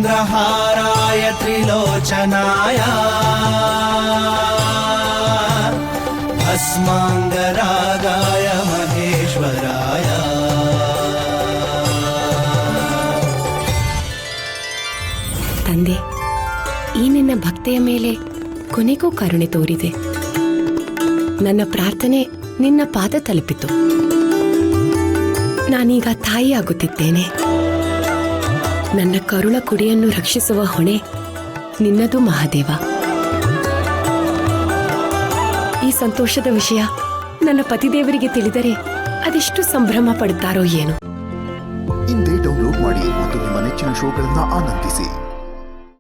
चन्द्रहाराय त्रिलोचनाय भस्माङ्गरागाय महेश्वराय ತಂದೆ, ಈ ನಿನ್ನ ಭಕ್ತೆಯ ಮೇಲೆ ಕೊನೆಗೂ ಕರುಣೆ ತೋರಿದೆ. ನನ್ನ ಪ್ರಾರ್ಥನೆ ನಿನ್ನ ಪಾದ ತಲುಪಿತು. ನಾನೀಗ ತಾಯಿಯಾಗುತ್ತಿದ್ದೇನೆ. ನನ್ನ ಕರುಳ ಕುಡಿಯನ್ನು ರಕ್ಷಿಸುವ ಹೊಣೆ ನಿನ್ನದು ಮಹಾದೇವ. ಈ ಸಂತೋಷದ ವಿಷಯ ನನ್ನ ಪತಿದೇವರಿಗೆ ತಿಳಿದರೆ ಅದೆಷ್ಟು ಸಂಭ್ರಮ ಪಡುತ್ತಾರೋ ಏನು. ಇಂದೇ ಡೌನ್ಲೋಡ್ ಮಾಡಿ ಮತ್ತು ನಿಮ್ಮ ನೆಚ್ಚಿನ ಶೋಗಳನ್ನು ಆನಂದಿಸಿ.